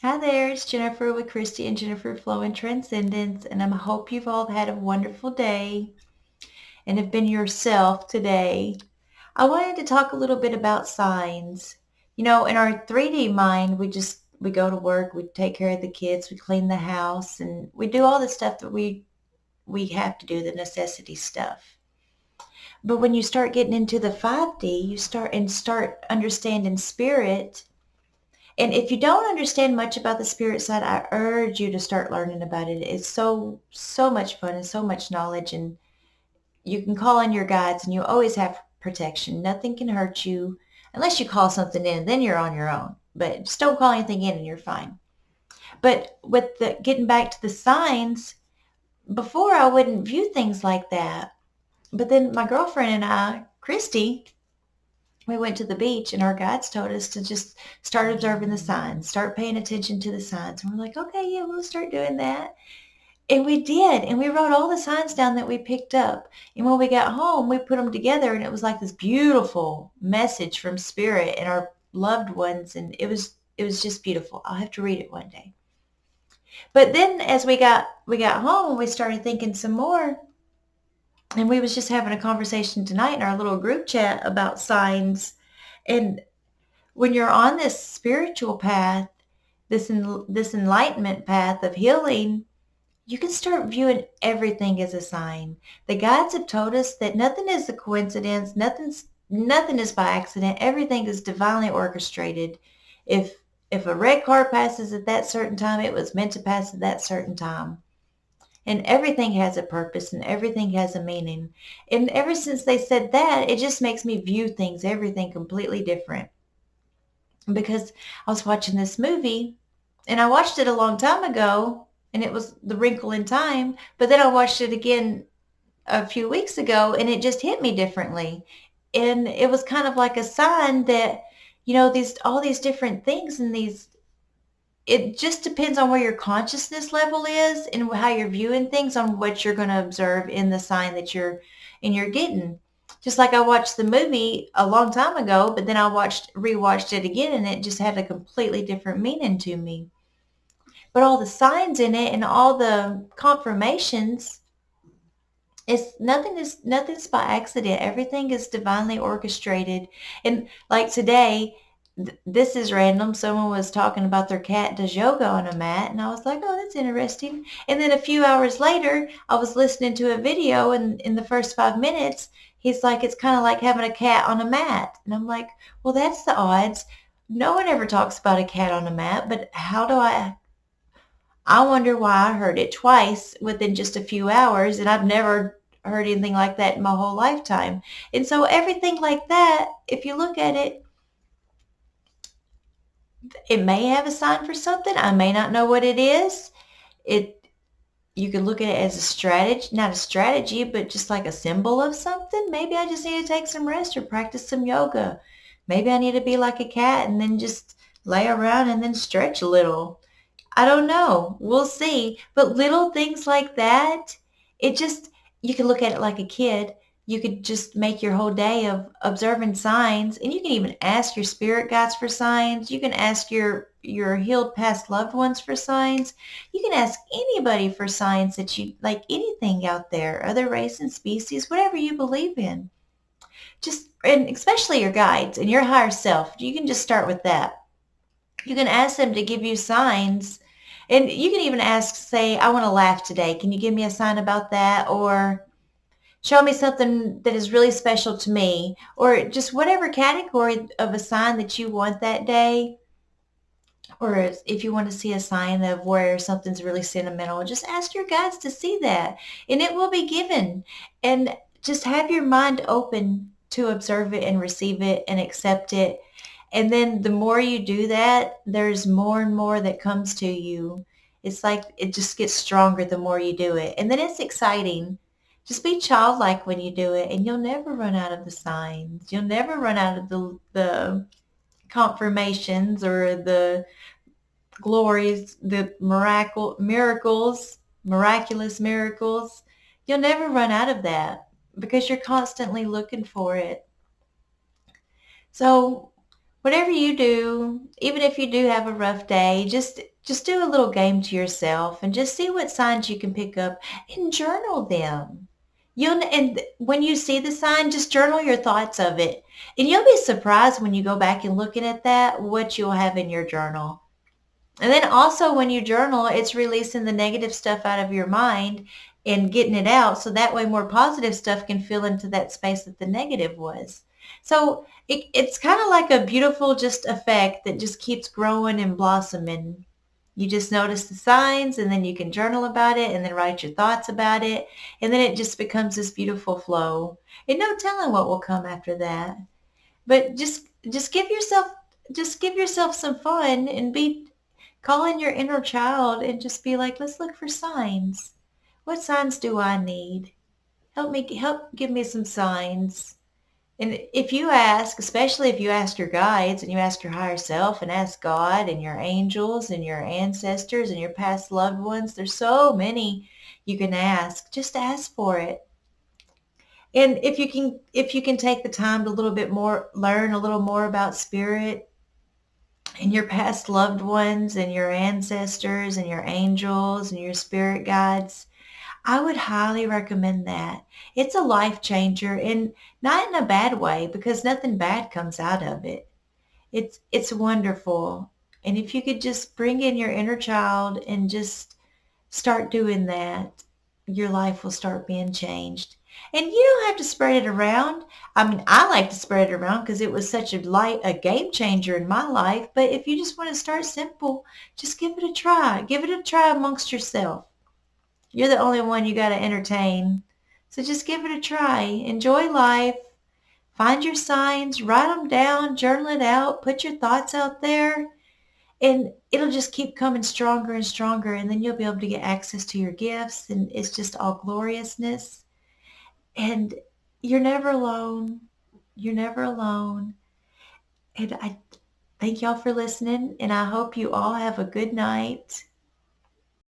Hi there, it's Jennifer with Christy and Jennifer Flow and Transcendence, and I hope you've all had a wonderful day and have been yourself today. I wanted to talk a little bit about signs. In our 3D mind, we go to work, we take care of the kids, we clean the house, and we do all the stuff that we have to do, the necessity stuff. But when you start getting into the 5D, you start understanding spirit. And if you don't understand much about the spirit side, I urge you to start learning about it. It's so much fun and so much knowledge, and you can call on your guides and you always have protection. Nothing can hurt you unless you call something in, then you're on your own. But just don't call anything in and you're fine. But with the getting back to the signs, before I wouldn't view things like that. But then my girlfriend and I, Christy, we went to the beach and our guides told us to just start observing the signs, start paying attention to the signs. And we're like, okay, yeah, we'll start doing that. And we did. And we wrote all the signs down that we picked up. And when we got home, we put them together and it was like this beautiful message from spirit and our loved ones. And it was just beautiful. I'll have to read it one day. But then as we got home, we started thinking some more. And we was just having a conversation tonight in our little group chat about signs. And when you're on this spiritual path, this enlightenment path of healing, you can start viewing everything as a sign. The guides have told us that nothing is a coincidence, nothing is by accident. Everything is divinely orchestrated. If a red car passes at that certain time, it was meant to pass at that certain time. And everything has a purpose and everything has a meaning. And ever since they said that, it just makes me view everything completely different. Because I was watching this movie and I watched it a long time ago and it was The Wrinkle in Time, but then I watched it again a few weeks ago and it just hit me differently. And it was kind of like a sign that, these all these different things and these it just depends on where your consciousness level is and how you're viewing things on what you're going to observe in the sign that you're getting. Just like I watched the movie a long time ago, but then I rewatched it again and it just had a completely different meaning to me. But all the signs in it and all the confirmations, nothing's by accident. Everything is divinely orchestrated. And like today, this is random. Someone was talking about their cat does yoga on a mat, and I was like, oh, that's interesting. And then a few hours later, I was listening to a video, and in the first 5 minutes, he's like, it's kind of like having a cat on a mat. And I'm like, well, that's the odds. No one ever talks about a cat on a mat, but I wonder why I heard it twice within just a few hours, and I've never heard anything like that in my whole lifetime. And so everything like that, if you look at it, it may have a sign for something. I may not know what it is. It You can look at it as a strategy, not a strategy, but just like a symbol of something. Maybe I just need to take some rest or practice some yoga. Maybe I need to be like a cat and then just lay around and then stretch a little. I don't know. We'll see. But little things like that, it just, you can look at it like a kid. You could just make your whole day of observing signs, and you can even ask your spirit guides for signs. You can ask your healed past loved ones for signs. You can ask anybody for signs that you like, anything out there, other race and species, whatever you believe in. Just, and especially your guides and your higher self. You can just start with that. You can ask them to give you signs. And you can even ask, say, I want to laugh today. Can you give me a sign about that? Or show me something that is really special to me. Or just whatever category of a sign that you want that day. Or if you want to see a sign of where something's really sentimental, just ask your guides to see that. And it will be given. And just have your mind open to observe it and receive it and accept it. And then the more you do that, there's more and more that comes to you. It's like it just gets stronger the more you do it. And then it's exciting. Just be childlike when you do it, and you'll never run out of the signs. You'll never run out of the confirmations or the glories, the miraculous miracles. You'll never run out of that because you're constantly looking for it. So whatever you do, even if you do have a rough day, Just do a little game to yourself and just see what signs you can pick up and journal them. And when you see the sign, just journal your thoughts of it. And you'll be surprised when you go back and looking at that, what you'll have in your journal. And then also when you journal, it's releasing the negative stuff out of your mind and getting it out. So that way more positive stuff can fill into that space that the negative was. So it's kind of like a beautiful just effect that just keeps growing and blossoming. You just notice the signs and then you can journal about it and then write your thoughts about it. And then it just becomes this beautiful flow. And no telling what will come after that. But just give yourself some fun and be call in your inner child and just be like, let's look for signs. What signs do I need? Help give me some signs. And if you ask, especially if you ask your guides and you ask your higher self and ask God and your angels and your ancestors and your past loved ones, there's so many you can ask. Just ask for it. And if you can take the time to a little bit more, learn a little more about spirit and your past loved ones and your ancestors and your angels and your spirit guides, I would highly recommend that. It's a life changer and not in a bad way because nothing bad comes out of it. It's wonderful. And if you could just bring in your inner child and just start doing that, your life will start being changed. And you don't have to spread it around. I mean, I like to spread it around because it was such a game changer in my life. But if you just want to start simple, just give it a try. Give it a try amongst yourself. You're the only one you got to entertain. So just give it a try. Enjoy life. Find your signs, write them down, journal it out, put your thoughts out there, and it'll just keep coming stronger and stronger. And then you'll be able to get access to your gifts, and it's just all gloriousness. And you're never alone. You're never alone. And I thank y'all for listening, and I hope you all have a good night.